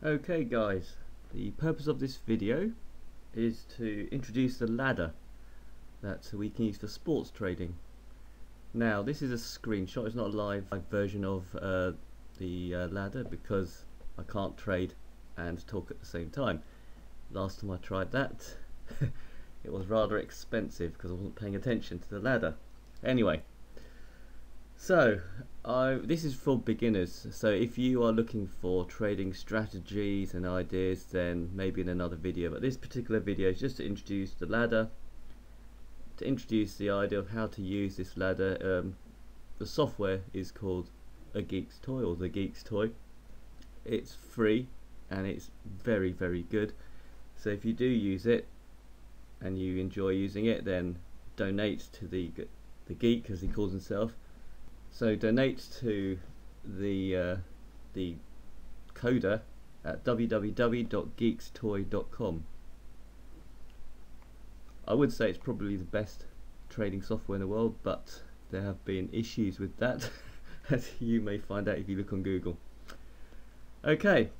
Okay guys, the purpose of this video is to introduce the ladder that we can use for sports trading. Now this is a screenshot, it's not a live version of the ladder because I can't trade and talk at the same time. Last time I tried that it was rather expensive because I wasn't paying attention to the ladder. Anyway, so this is for beginners, so if you are looking for trading strategies and ideas, then maybe in another video, but this particular video is just to introduce the ladder, to introduce the idea of how to use this ladder. The software is called a Geek's Toy, or the Geek's Toy. It's free and it's very good, so if you do use it and you enjoy using it, then donate to the Geek, as he calls himself. So donate to the coder at www.geekstoy.com. I would say it's probably the best trading software in the world, but there have been issues with that as you may find out if you look on Google. Okay,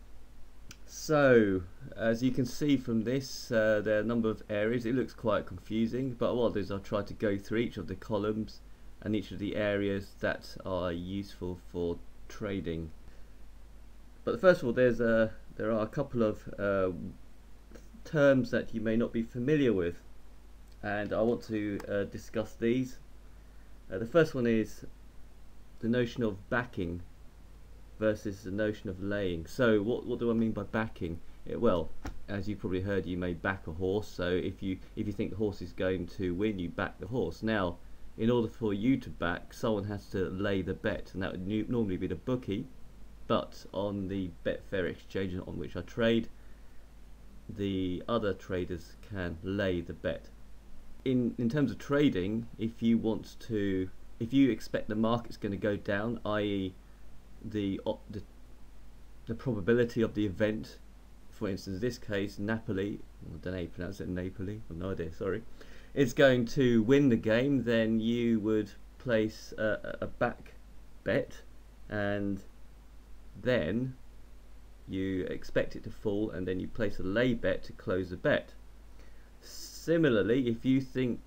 so as you can see from this, there are a number of areas. It looks quite confusing, but what I'll do is I'll try to go through each of the columns and each of the areas that are useful for trading. But first of all, there are a couple of terms that you may not be familiar with, and I want to discuss these. The first one is the notion of backing versus the notion of laying. So what do I mean by backing? Well, as you probably heard, you may back a horse. So if you think the horse is going to win, you back the horse. Now, in order for you to back, someone has to lay the bet, and that would normally be the bookie. But on the Betfair exchange on which I trade, the other traders can lay the bet. In terms of trading, if you expect the market's going to go down, i.e. the probability of the event, for instance in this case Napoli, I don't know how you pronounce it, Napoli, I've no idea, sorry, is going to win the game, then you would place a back bet, and then you expect it to fall, and then you place a lay bet to close the bet. Similarly, if you think,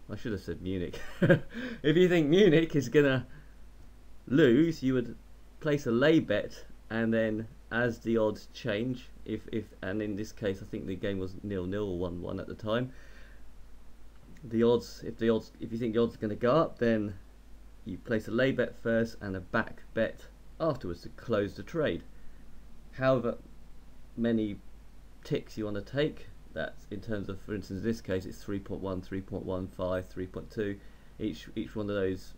I should have said Munich, if you think Munich is gonna lose, you would place a lay bet, and then as the odds change, and in this case I think the game was 0-0 or 1-1 at the time, if you think the odds are going to go up, then you place a lay bet first and a back bet afterwards to close the trade. However many ticks you want to take, that's in terms of, for instance in this case it's 3.1, 3.15, 3.2, each one of those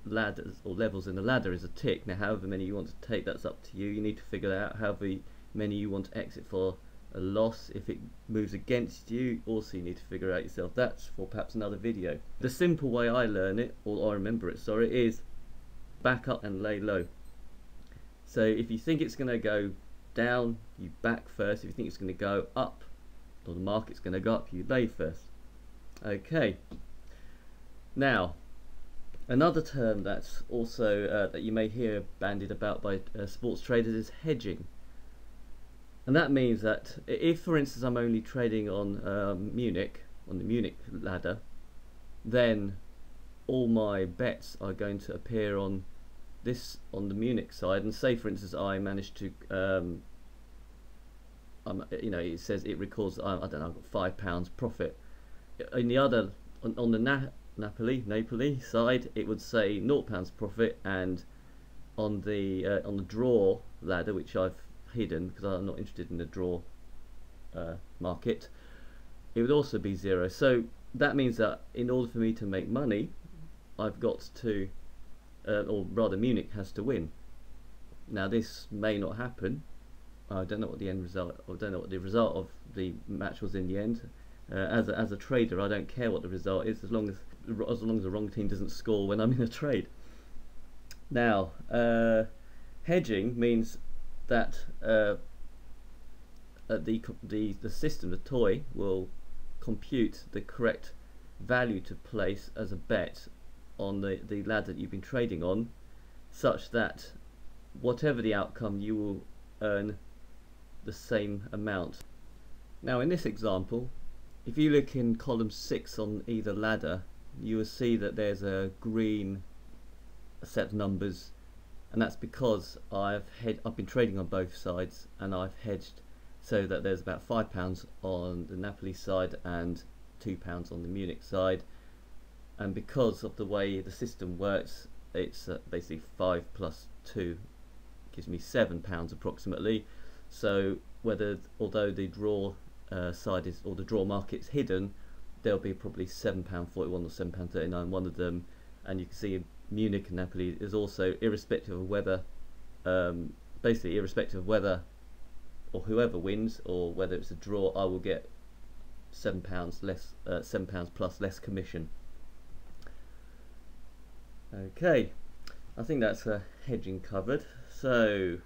ladders or levels in the ladder is a tick. Now however many you want to take, that's up to you. You need to figure out however many you want to exit for a loss. If it moves against you, also you need to figure out yourself. That's for perhaps another video. The simple way I learn it, or I remember it, sorry, is back up and lay low. So if you think it's going to go down, you back first. If you think it's going to go up, or the market's going to go up, you lay first. Okay, now another term that's also that you may hear bandied about by sports traders is hedging. And that means that if, for instance, I'm only trading on Munich, on the Munich ladder, then all my bets are going to appear on the Munich side. And say, for instance, I managed to, it says it records, I don't know, I've got £5 profit. In the other, on the Napoli side, it would say £0 profit, and on the draw ladder, which I've hidden because I'm not interested in the draw market, it would also be 0. So that means that in order for me to make money, I've got to, or rather Munich has to win. Now this may not happen. I don't know what the end result, I don't know what the result of the match was in the end. As a trader, I don't care what the result is, as long as the wrong team doesn't score when I'm in a trade. Now hedging means that the system, the toy, will compute the correct value to place as a bet on the ladder that you've been trading on, such that whatever the outcome, you will earn the same amount. Now in this example, if you look in column 6 on either ladder, you will see that there's a green set of numbers, and that's because I've been trading on both sides, and I've hedged so that there's about £5 on the Napoli side and £2 on the Munich side. And because of the way the system works, it's basically 5 plus 2 gives me £7 approximately. So although the draw side is, or the draw market's hidden, there'll be probably £7.41 or £7.39 one of them. And you can see Munich and Napoli is also, irrespective of whether basically irrespective of whether or whoever wins or whether it's a draw, I will get £7 less, £7 plus less commission. Okay, I think that's hedging covered. So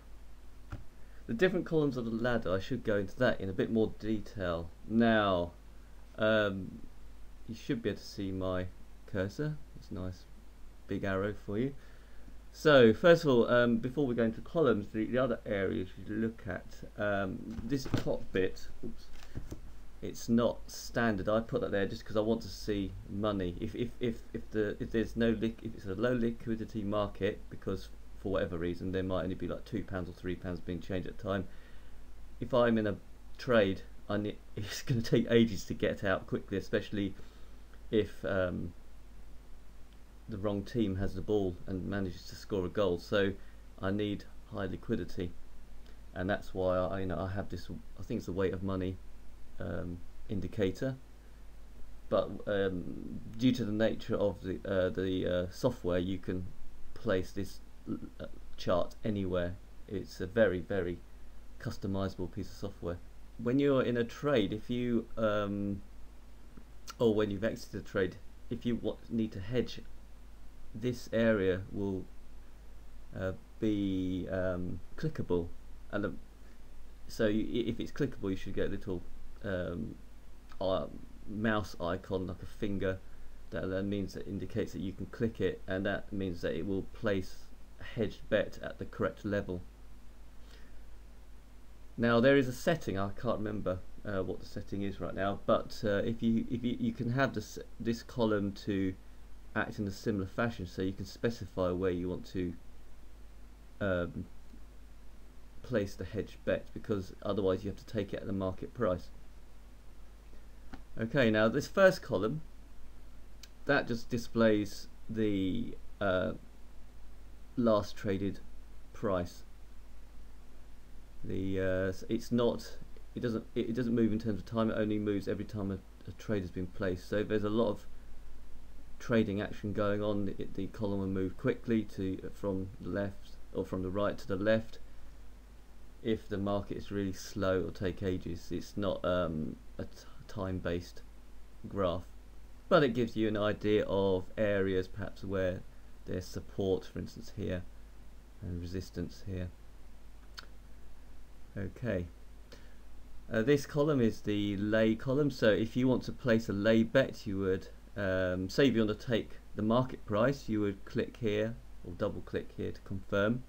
the different columns of the ladder, I should go into that in a bit more detail. Now you should be able to see my cursor. It's a nice big arrow for you. So first of all, before we go into columns, the other areas you look at, this top bit, oops, it's not standard. I put that there just because I want to see money. If there's no if it's a low liquidity market, because for whatever reason there might only be like £2 or £3 being changed at a time. If I'm in a trade, it's going to take ages to get out quickly, especially if the wrong team has the ball and manages to score a goal. So I need high liquidity, and that's why I have this. I think it's the weight of money indicator, but due to the nature of the software, you can place this chart anywhere. It's a very, very customizable piece of software. When you're in a trade, if you or when you've exited a trade, if you need to hedge, this area will be clickable, and so if it's clickable, you should get a little mouse icon like a finger that means that indicates that you can click it, and that means that it will place a hedged bet at the correct level. Now there is a setting, I can't remember what the setting is right now, but if you can have this column to act in a similar fashion, so you can specify where you want to place the hedged bet, because otherwise you have to take it at the market price. Okay, now this first column, that just displays the last traded price. It doesn't move in terms of time. It only moves every time a trade has been placed. So if there's a lot of trading action going on, the column will move quickly from the left or from the right to the left. If the market is really slow, it'll take ages. It's not a time-based graph, but it gives you an idea of areas perhaps where there's support, for instance here, and resistance here. Okay, this column is the lay column. So if you want to place a lay bet, you would say if you want to take the market price, you would click here or double click here to confirm,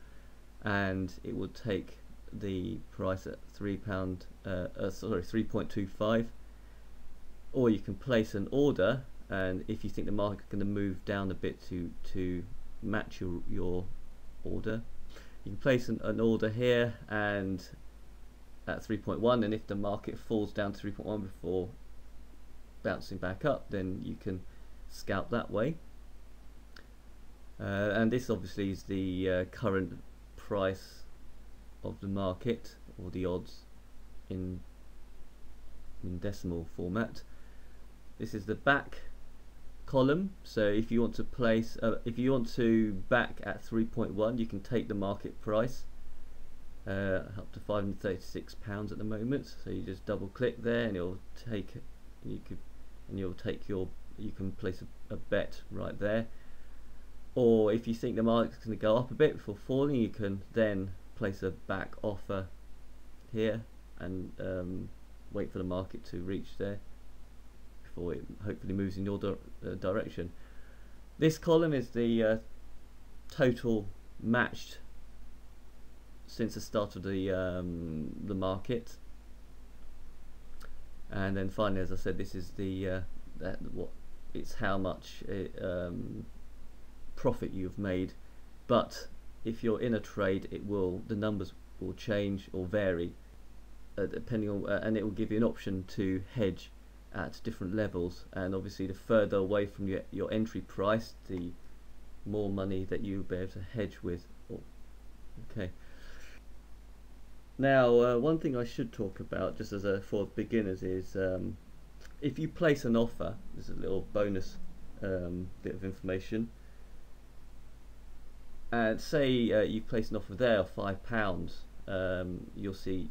and it would take the price at £3.25. Or you can place an order, and if you think the market is going to move down a bit to match your order, you can place an order here and at 3.1, and if the market falls down to 3.1 before bouncing back up, then you can scalp that way. And this obviously is the current price of the market, or the odds in decimal format. This is the back column. So if you want to place, if you want to back at 3.1, you can take the market price up to £536 at the moment. So you just double click there, and it'll take it. You can place a bet right there. Or if you think the market's going to go up a bit before falling, you can then place a back offer here and wait for the market to reach there before it hopefully moves in your direction. This column is the total matched since the start of the market. And then finally, as I said, this is it's how much profit you've made. But if you're in a trade, the numbers will change or vary depending on, and it will give you an option to hedge at different levels. And obviously, the further away from your entry price, the more money that you'll be able to hedge with. Okay. Now, one thing I should talk about, just for beginners, is if you place an offer. There's a little bonus bit of information. And say you place an offer there of £5, you'll see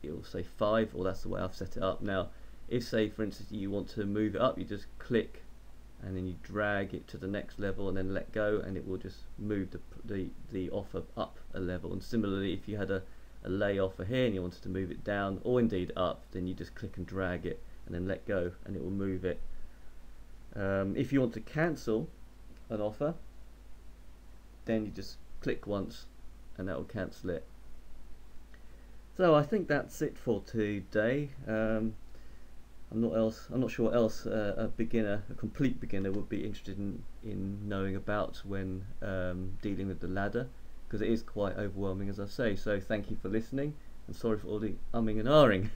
it will say 5, or that's the way I've set it up. Now, if say for instance you want to move it up, you just click and then you drag it to the next level and then let go, and it will just move the offer up a level. And similarly, if you had a lay offer here and you wanted to move it down or indeed up, then you just click and drag it and then let go, and it will move it. If you want to cancel an offer, then you just click once and that will cancel it. So I think that's it for today. I'm not sure what else a complete beginner would be interested in knowing about when dealing with the ladder, because it is quite overwhelming, as I say. So thank you for listening, and sorry for all the umming and ahhing.